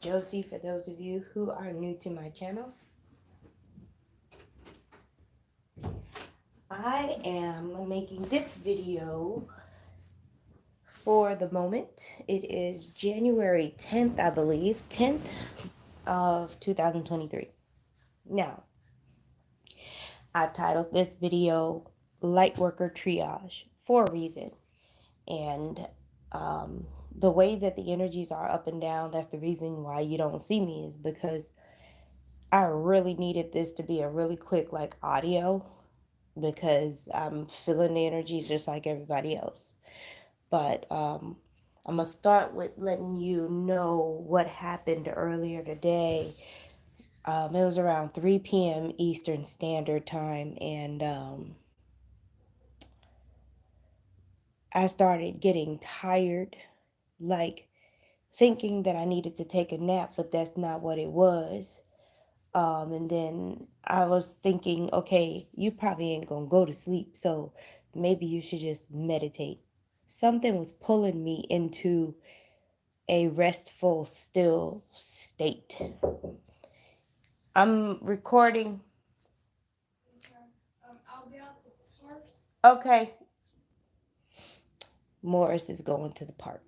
Josie, for those of you who are new to my channel. I am making this video for the moment. It is January 10th, I believe, 10th of 2023. Now, I've titled this video Lightworker Triage for a reason. And the way that the energies are up and down, that's the reason why you don't see me, is because I really needed this to be a really quick audio, because I'm feeling the energies just like everybody else. But I'm going to start with letting you know what happened earlier today. It was around 3 p.m. Eastern Standard Time, and I started getting tired, like thinking that I needed to take a nap, but that's not what it was. And then I was thinking, okay, you probably ain't gonna go to sleep, so maybe you should just meditate. Something was pulling me into a restful, still state. I'm recording. I'll be out the park. Okay. Morris is going to the park.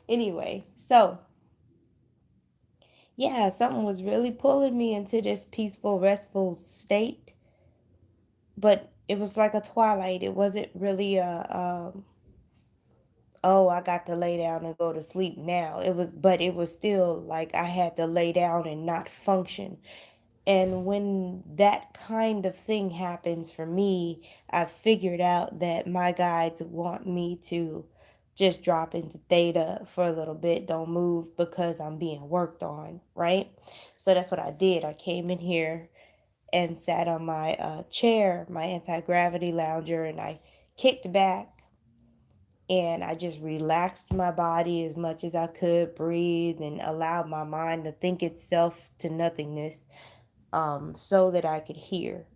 Anyway, so yeah, something was really pulling me into this peaceful, restful state. But it was like a twilight. It wasn't really oh, I got to lay down and go to sleep now. But it was still like I had to lay down and not function. And when that kind of thing happens for me, I've figured out that my guides want me to just drop into theta for a little bit, don't move because I'm being worked on, right? So that's what I did. I came in here and sat on my chair, my anti-gravity lounger, and I kicked back and I just relaxed my body as much as I could, breathe, and allowed my mind to think itself to nothingness, so that I could hear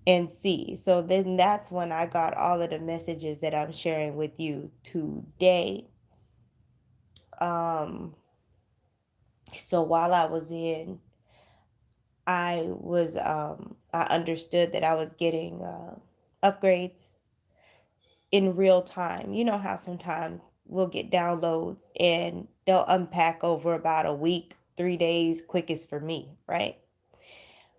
and see. So then that's when I got all of the messages that I'm sharing with you today. So while I was in, I understood that I was getting upgrades in real time. You know how sometimes we'll get downloads and they'll unpack over about a week, 3 days, quickest for me, right?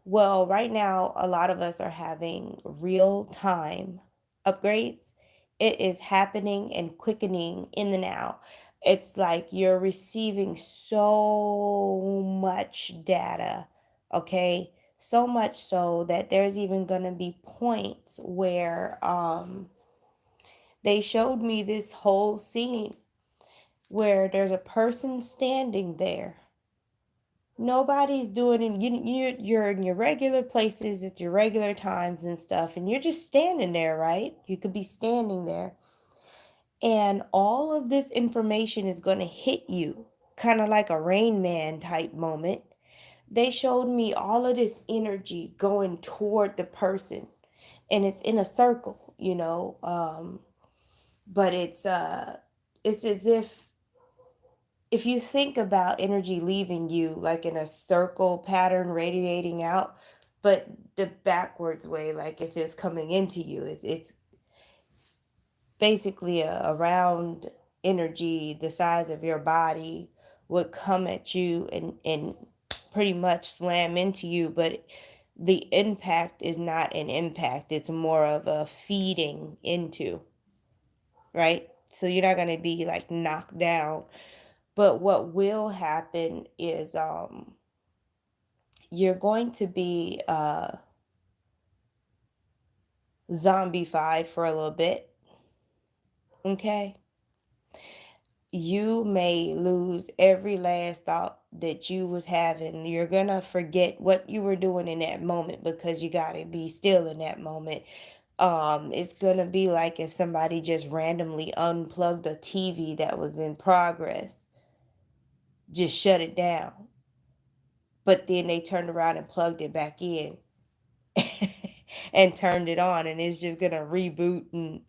Well, right now, a lot of us are having real time upgrades. It is happening and quickening in the now. It's like you're receiving so much data, okay? So much so that there's even going to be points where they showed me this whole scene where there's a person standing there. Nobody's doing it. You're in your regular places at your regular times and stuff, and you're just standing there, right? You could be standing there. And all of this information is going to hit you, kind of like a Rain Man type moment. They showed me all of this energy going toward the person, and it's in a circle, but it's as if you think about energy leaving you like in a circle pattern radiating out, but the backwards way, like if it's coming into you, it's basically a round energy the size of your body would come at you and pretty much slam into you, but the impact is not an impact. It's more of a feeding into, right? So you're not going to be like knocked down. But what will happen is you're going to be zombified for a little bit. Okay? You may lose every last thought that you was having. You're going to forget what you were doing in that moment because you got to be still in that moment. It's going to be like if somebody just randomly unplugged a TV that was in progress, just shut it down. But then they turned around and plugged it back in and turned it on, and it's just gonna reboot and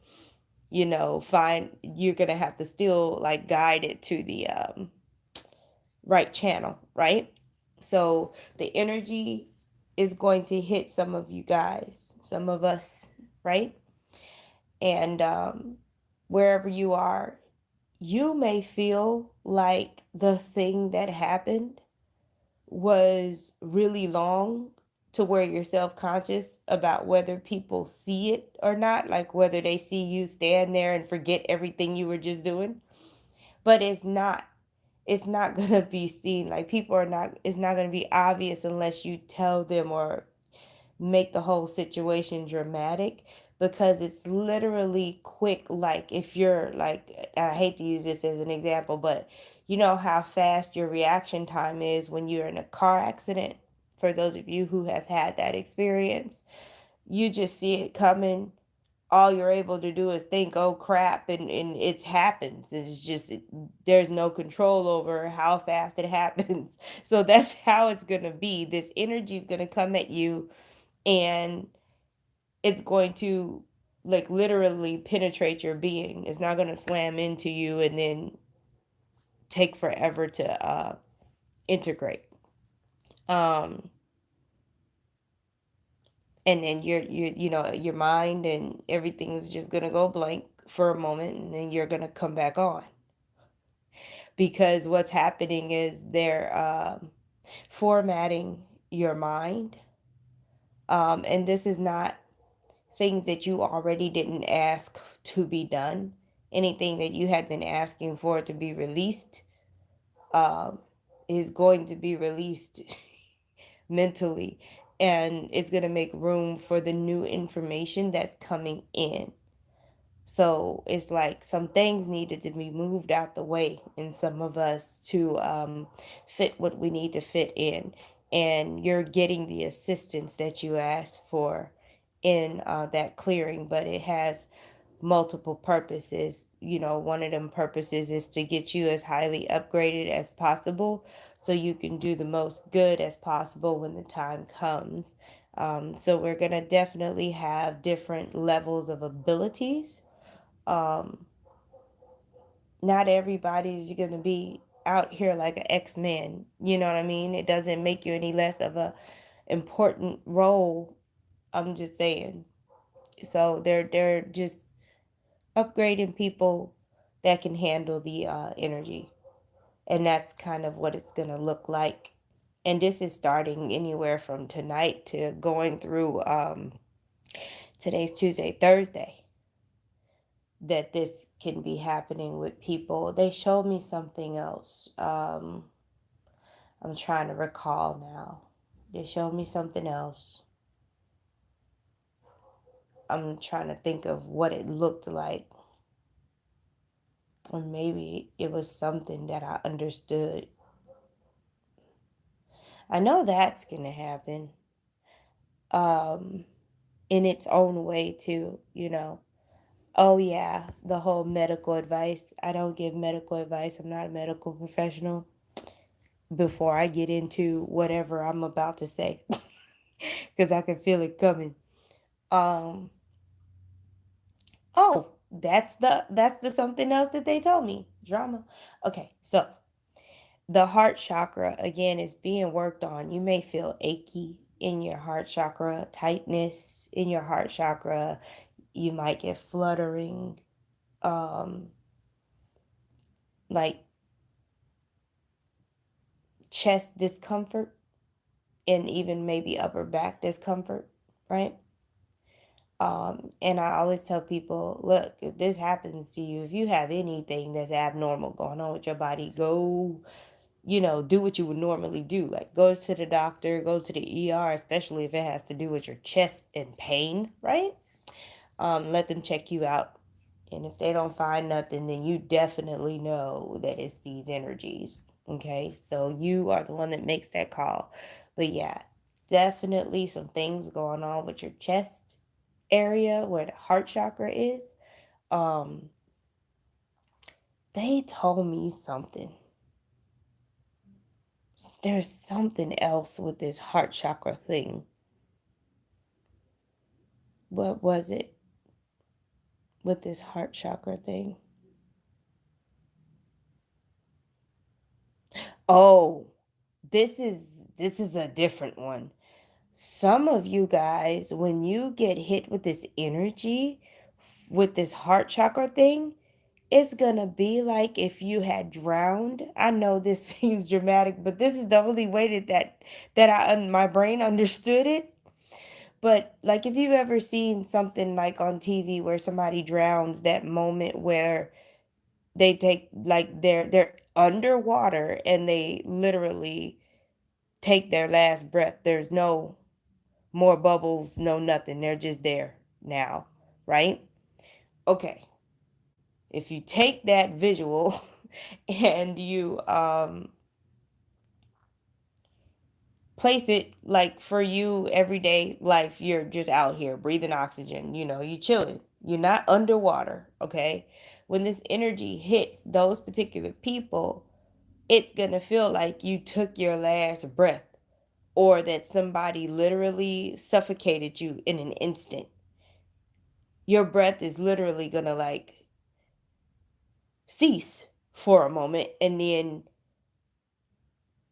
you're gonna have to still like guide it to the right channel, right? So the energy is going to hit some of you guys, some of us, right? And wherever you are, you may feel like the thing that happened was really long to where you're self-conscious about whether people see it or not, like whether they see you stand there and forget everything you were just doing. But it's not going to be seen, like people are not it's not going to be obvious unless you tell them or make the whole situation dramatic, because it's literally quick. Like if you're like, I hate to use this as an example, but you know how fast your reaction time is when you're in a car accident. For those of you who have had that experience, you just see it coming. All you're able to do is think, oh crap, and it happens. It's just there's no control over how fast it happens. So that's how it's going to be. This energy is going to come at you, and it's going to like literally penetrate your being. It's not going to slam into you and then take forever to integrate. Um and then your mind and everything is just going to go blank for a moment, and then you're going to come back on, because what's happening is they're formatting your mind. And this is not things that you already didn't ask to be done. Anything that you had been asking for to be released um, is going to be released mentally, and it's going to make room for the new information that's coming in. So it's like some things needed to be moved out the way in some of us to fit what we need to fit in. And you're getting the assistance that you asked for in that clearing, but it has multiple purposes. One of them purposes is to get you as highly upgraded as possible so you can do the most good as possible when the time comes. So we're going to definitely have different levels of abilities. um Not everybody's gonna be out here like an X-Men, you know what I mean? It doesn't make you any less of a important role. I'm just saying. So they're just upgrading people that can handle the energy, and that's kind of what it's gonna look like. And this is starting anywhere from tonight to going through today's Tuesday, Thursday, that this can be happening with people. They showed me something else. I'm trying to recall now. They showed me something else. I'm trying to think of what it looked like. Or maybe it was something that I understood. I know that's going to happen um, in its own way, too. Oh, yeah, the whole medical advice. I don't give medical advice. I'm not a medical professional. Before I get into whatever I'm about to say, because I can feel it coming. Um, oh, that's the something else that they told me. Drama. Okay, so the heart chakra again is being worked on. You may feel achy in your heart chakra, tightness in your heart chakra. You might get fluttering, um, like chest discomfort, and even maybe upper back discomfort, right? And I always tell people, look, if this happens to you, if you have anything that's abnormal going on with your body, go, do what you would normally do. Like go to the doctor, go to the ER, especially if it has to do with your chest and pain, right? Let them check you out. And if they don't find nothing, then you definitely know that it's these energies. Okay. So you are the one that makes that call. But yeah, definitely some things going on with your chest area where the heart chakra is. Um, they told me something. There's something else with this heart chakra thing. What was it? with this heart chakra thing. Oh, this is a different one. Some of you guys, when you get hit with this energy, with this heart chakra thing, it's gonna be like if you had drowned. I know this seems dramatic, but this is the only way that my brain understood it. But like if you've ever seen something like on TV where somebody drowns, that moment where they take like they're underwater and they literally take their last breath. There's no more bubbles, no nothing. They're just there now, right? Okay. If you take that visual and you place it like for you everyday life, you're just out here breathing oxygen, you chilling. You're not underwater, okay? When this energy hits those particular people, it's going to feel like you took your last breath or that somebody literally suffocated you in an instant. Your breath is literally going to like cease for a moment, and then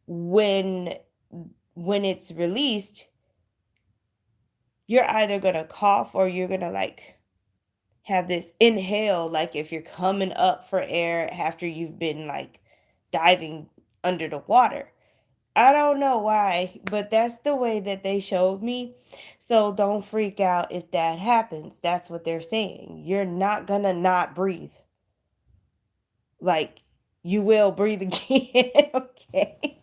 when it's released, you're either going to cough or you're going to like have this inhale, like if you're coming up for air after you've been like diving under the water. I don't know why, but that's the way that they showed me. So don't freak out if that happens. That's what they're saying. You're not gonna not breathe. Like, you will breathe again. Okay.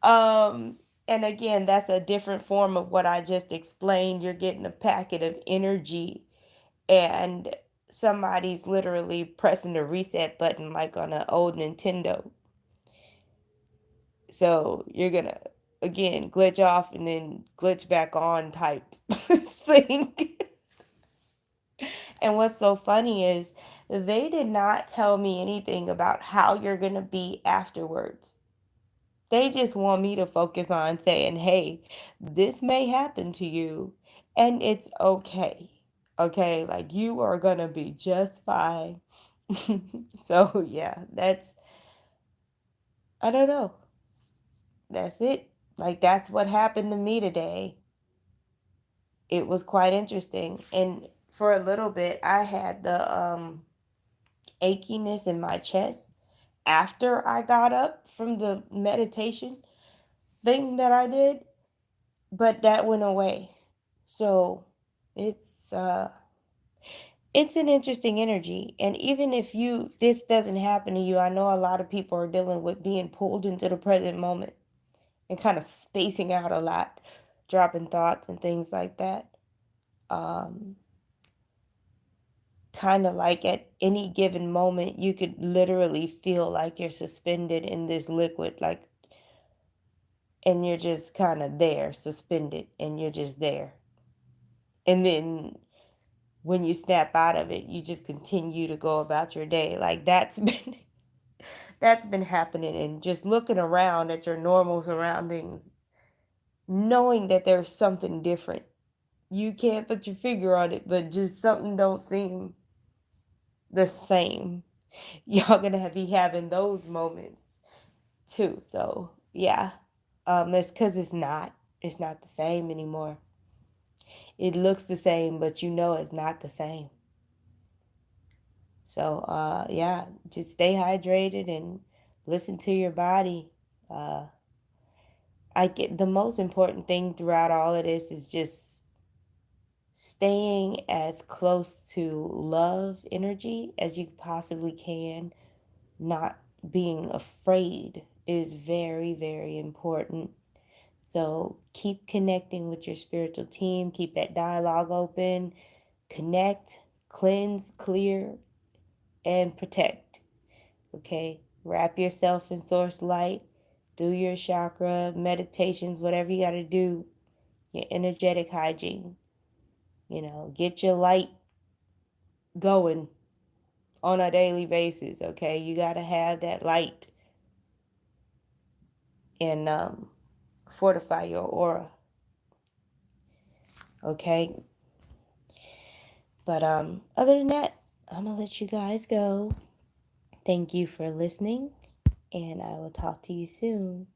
Um, and again, that's a different form of what I just explained. You're getting a packet of energy, and somebody's literally pressing the reset button like on an old Nintendo. So you're gonna again glitch off and then glitch back on type thing. And what's so funny is they did not tell me anything about how you're gonna be afterwards. They just want me to focus on saying, hey, this may happen to you and it's okay. Okay, like you are gonna be just fine. So yeah, I don't know. That's it. Like that's what happened to me today. It was quite interesting. And for a little bit, I had the achiness in my chest after I got up from the meditation thing that I did, but that went away. So it's uh it's an interesting energy. And even if you this doesn't happen to you, I know a lot of people are dealing with being pulled into the present moment and kind of spacing out a lot, dropping thoughts and things like that. Um Kind of like at any given moment, you could literally feel like you're suspended in this liquid, like, and you're just kind of there, suspended, and you're just there. And then when you snap out of it, you just continue to go about your day. Like that's been that's been happening, and just looking around at your normal surroundings, knowing that there's something different. You can't put your finger on it, but just something don't seem the same. Y'all gonna be having those moments too. So yeah, it's because it's not the same anymore. It looks the same, but you know it's not the same. So yeah, just stay hydrated and listen to your body. uh I get the most important thing throughout all of this is just staying as close to love energy as you possibly can. Not being afraid is very, very important. So keep connecting with your spiritual team, keep that dialogue open, connect, cleanse, clear, and protect. Okay? Wrap yourself in source light, do your chakra meditations, whatever you got to do, your energetic hygiene. Get your light going on a daily basis. Okay? You got to have that light and fortify your aura. Okay? But other than that, I'm gonna let you guys go. Thank you for listening, and I will talk to you soon.